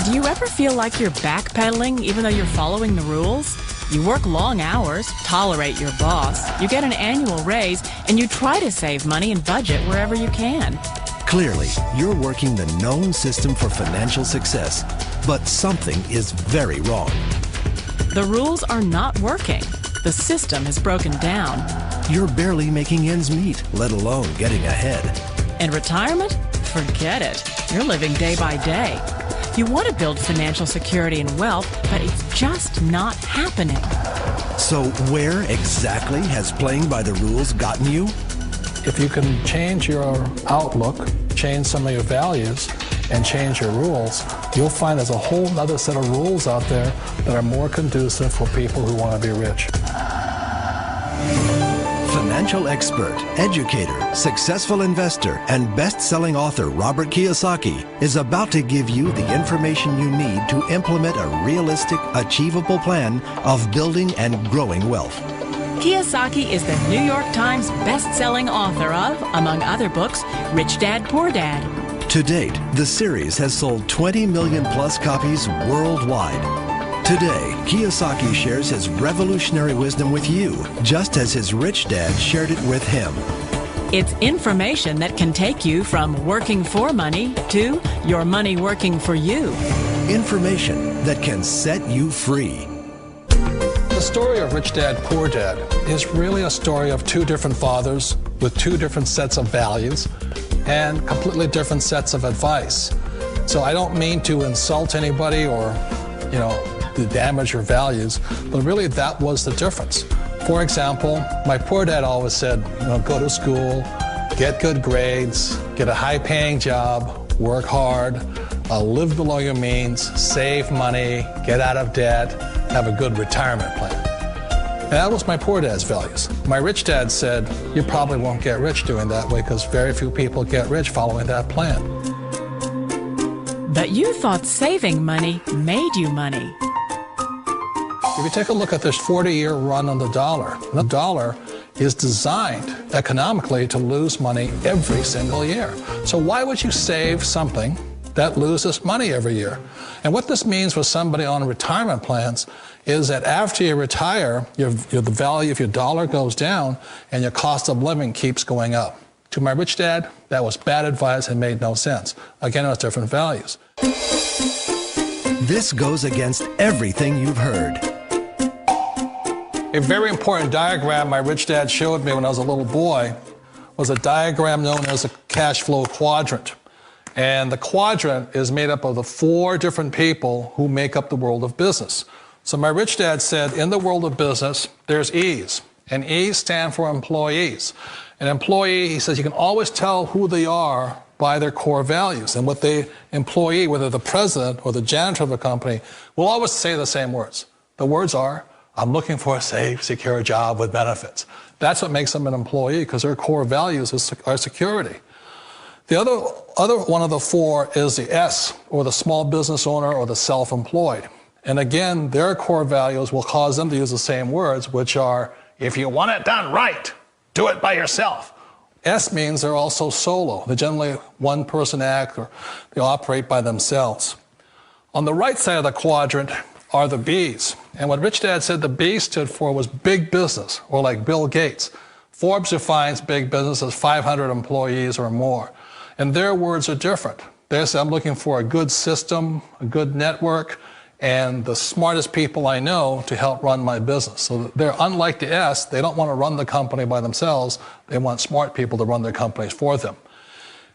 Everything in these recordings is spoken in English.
Do you ever feel like you're backpedaling even though you're following the rules? You work long hours, tolerate your boss, you get an annual raise, and you try to save money and budget wherever you can. Clearly, you're working the known system for financial success, but something is very wrong. The rules are not working. The system has broken down. You're barely making ends meet, let alone getting ahead. And retirement? Forget it. You're living day by day. You want to build financial security and wealth, but it's just not happening. So where exactly has playing by the rules gotten you? If you can change your outlook, change some of your values, and change your rules, you'll find there's a whole other set of rules out there that are more conducive for people who want to be rich. Financial expert, educator, successful investor, and best-selling author Robert Kiyosaki is about to give you the information you need to implement a realistic, achievable plan of building and growing wealth. Kiyosaki is the New York Times best-selling author of, among other books, Rich Dad, Poor Dad. To date, the series has sold 20 million plus copies worldwide. Today, Kiyosaki shares his revolutionary wisdom with you, just as his rich dad shared it with him. It's information that can take you from working for money to your money working for you. Information that can set you free. The story of Rich Dad, Poor Dad is really a story of two different fathers with two different sets of values and completely different sets of advice. So I don't mean to insult anybody or, to damage your values, but really that was the difference. For example, my poor dad always said, go to school, get good grades, get a high-paying job, work hard, live below your means, save money, get out of debt, have a good retirement plan. And that was my poor dad's values. My rich dad said, you probably won't get rich doing that way because very few people get rich following that plan. But you thought saving money made you money. If you take a look at this 40-year run on the dollar is designed economically to lose money every single year. So why would you save something that loses money every year? And what this means for somebody on retirement plans is that after you retire, the value of your dollar goes down and your cost of living keeps going up. To my rich dad, that was bad advice and made no sense. Again, it was different values. This goes against everything you've heard. A very important diagram my rich dad showed me when I was a little boy was a diagram known as a cash flow quadrant. And the quadrant is made up of the four different people who make up the world of business. So my rich dad said, in the world of business, there's E's. And E's stand for employees. An employee, he says, you can always tell who they are by their core values. And what the employee, whether the president or the janitor of a company, will always say the same words. The words are, I'm looking for a safe, secure job with benefits. That's what makes them an employee, because their core values are security. The other one of the four is the S, or the small business owner or the self-employed. And again, their core values will cause them to use the same words, which are, if you want it done right, do it by yourself. S means they're also solo. They're generally one-person act, or they operate by themselves. On the right side of the quadrant are the B's. And what Rich Dad said the B stood for was big business, or like Bill Gates. Forbes defines big business as 500 employees or more. And their words are different. They say, I'm looking for a good system, a good network, and the smartest people I know to help run my business. So they're unlike the S. They don't want to run the company by themselves. They want smart people to run their companies for them.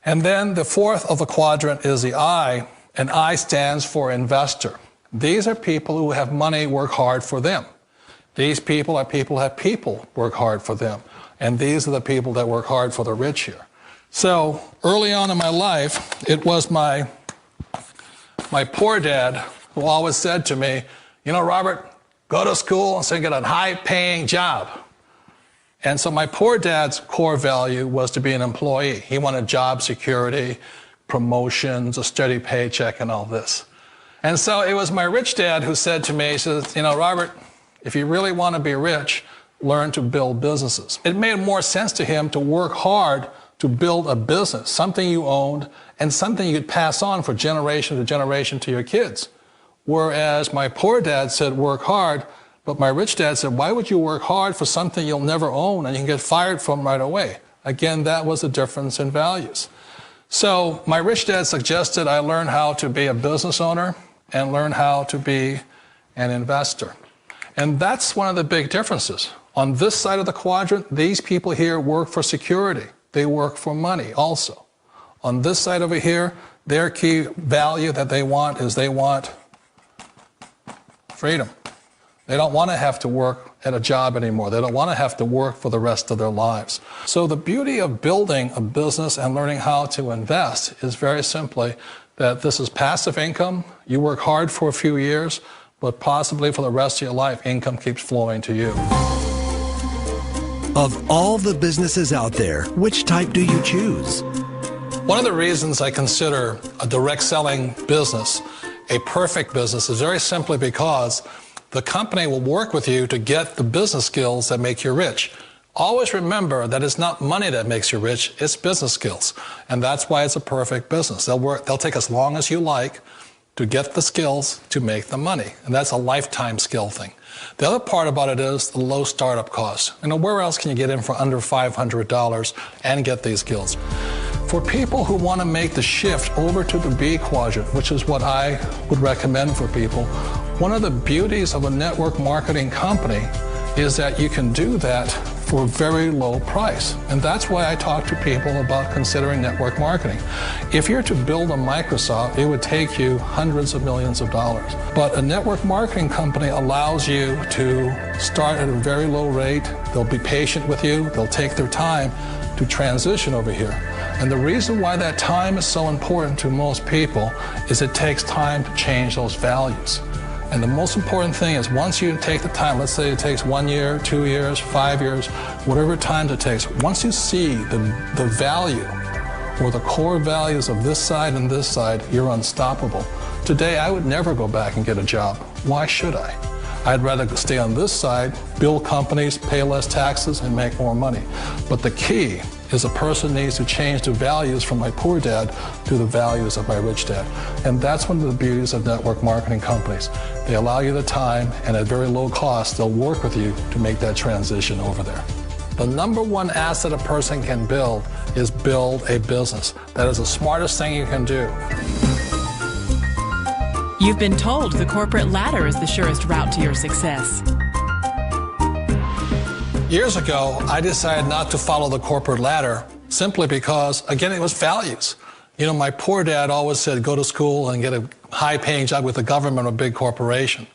And then the fourth of the quadrant is the I, and I stands for investor. These are people who have money work hard for them. These people are people who have people work hard for them. And these are the people that work hard for the rich here. So early on in my life, it was my poor dad who always said to me, Robert, go to school and get a high-paying job. And so my poor dad's core value was to be an employee. He wanted job security, promotions, a steady paycheck, and all this. And so it was my rich dad who said to me, he says, Robert, if you really want to be rich, learn to build businesses. It made more sense to him to work hard to build a business, something you owned and something you could pass on for generation to generation to your kids. Whereas my poor dad said, work hard, but my rich dad said, why would you work hard for something you'll never own and you can get fired from right away? Again, that was the difference in values. So my rich dad suggested I learn how to be a business owner and learn how to be an investor. And that's one of the big differences. On this side of the quadrant, these people here work for security. They work for money also. On this side over here, their key value that they want is they want freedom. They don't want to have to work at a job anymore. They don't want to have to work for the rest of their lives. So the beauty of building a business and learning how to invest is very simply that this is passive income. You work hard for a few years, but possibly for the rest of your life, income keeps flowing to you. Of all the businesses out there, which type do you choose? One of the reasons I consider a direct selling business a perfect business is very simply because the company will work with you to get the business skills that make you rich. Always remember that it's not money that makes you rich, it's business skills. And that's why it's a perfect business. They'll take as long as you like to get the skills to make the money. And that's a lifetime skill thing. The other part about it is the low startup cost. Where else can you get in for under $500 and get these skills? For people who want to make the shift over to the B quadrant, which is what I would recommend for people, one of the beauties of a network marketing company is that you can do that for a very low price. And that's why I talk to people about considering network marketing. If you're to build a Microsoft, it would take you hundreds of millions of dollars. But a network marketing company allows you to start at a very low rate. They'll be patient with you. They'll take their time to transition over here. And the reason why that time is so important to most people is it takes time to change those values. And the most important thing is once you take the time, let's say it takes 1 year, 2 years, 5 years, whatever time it takes, once you see the value or the core values of this side and this side, you're unstoppable. Today, I would never go back and get a job. Why should I? I'd rather stay on this side, build companies, pay less taxes, and make more money. But the key is a person needs to change the values from my poor dad to the values of my rich dad. And that's one of the beauties of network marketing companies. They allow you the time, and at very low cost, they'll work with you to make that transition over there. The number one asset a person can build is build a business. That is the smartest thing you can do. You've been told the corporate ladder is the surest route to your success. Years ago, I decided not to follow the corporate ladder simply because, again, it was values. My poor dad always said, go to school and get a high-paying job with the government or a big corporation.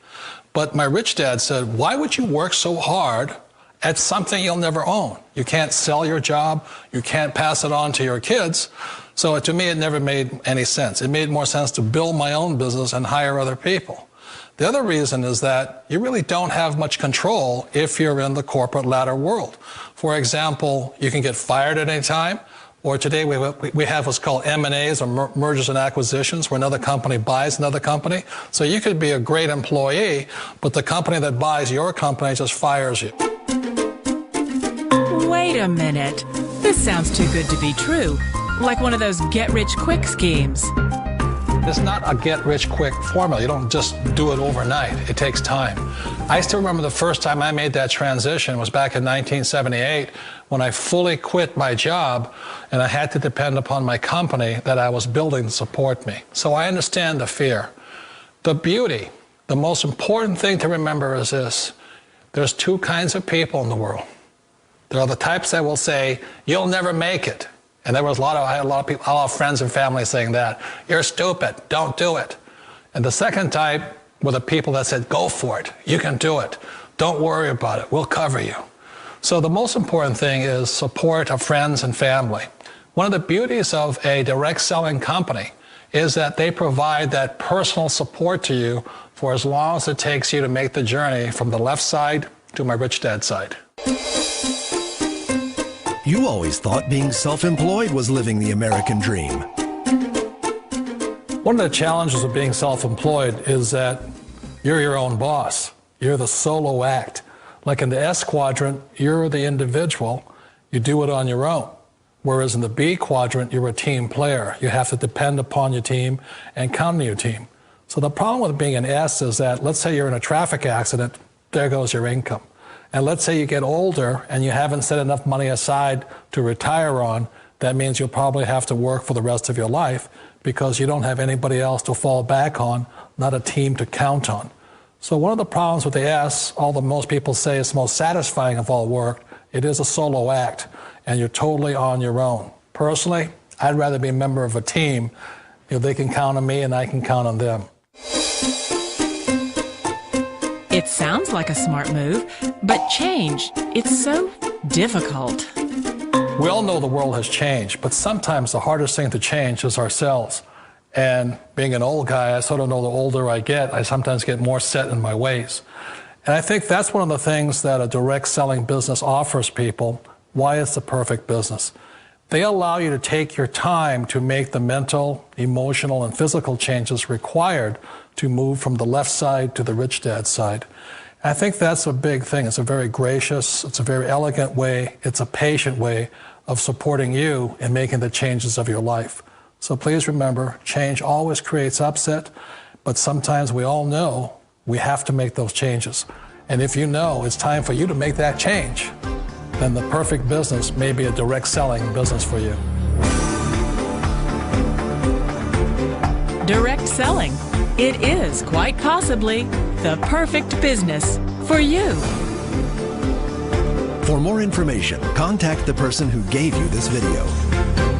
But my rich dad said, why would you work so hard at something you'll never own? You can't sell your job. You can't pass it on to your kids. So to me, it never made any sense. It made more sense to build my own business and hire other people. The other reason is that you really don't have much control if you're in the corporate ladder world. For example, you can get fired at any time, or today we have what's called M&As, or mergers and acquisitions, where another company buys another company. So you could be a great employee, but the company that buys your company just fires you. Wait a minute. This sounds too good to be true. Like one of those get-rich-quick schemes. It's not a get-rich-quick formula. You don't just do it overnight. It takes time. I still remember the first time I made that transition was back in 1978 when I fully quit my job and I had to depend upon my company that I was building to support me. So I understand the fear. The beauty, the most important thing to remember is this. There's two kinds of people in the world. There are the types that will say, you'll never make it. And I had a lot of friends and family saying that. You're stupid, don't do it. And the second type were the people that said, go for it, you can do it. Don't worry about it, we'll cover you. So the most important thing is support of friends and family. One of the beauties of a direct selling company is that they provide that personal support to you for as long as it takes you to make the journey from the left side to my rich dad side. You always thought being self-employed was living the American dream. One of the challenges of being self-employed is that you're your own boss. You're the solo act. Like in the S quadrant, you're the individual. You do it on your own. Whereas in the B quadrant, you're a team player. You have to depend upon your team and count on your team. So the problem with being an S is that, let's say you're in a traffic accident, there goes your income. And let's say you get older and you haven't set enough money aside to retire on, that means you'll probably have to work for the rest of your life because you don't have anybody else to fall back on, not a team to count on. So one of the problems with the S, although most people say it's the most satisfying of all work, it is a solo act, and you're totally on your own. Personally, I'd rather be a member of a team. They can count on me and I can count on them. It sounds like a smart move, but change, it's so difficult. We all know the world has changed, but sometimes the hardest thing to change is ourselves. And being an old guy, I sort of know the older I get, I sometimes get more set in my ways. And I think that's one of the things that a direct selling business offers people, why it's the perfect business. They allow you to take your time to make the mental, emotional, and physical changes required to move from the left side to the rich dad side. And I think that's a big thing. It's a very gracious, it's a very elegant way, it's a patient way of supporting you in making the changes of your life. So please remember, change always creates upset, but sometimes we all know we have to make those changes. And if you know it's time for you to make that change, then the perfect business may be a direct selling business for you. Direct selling. It is quite possibly the perfect business for you. For more information, contact the person who gave you this video.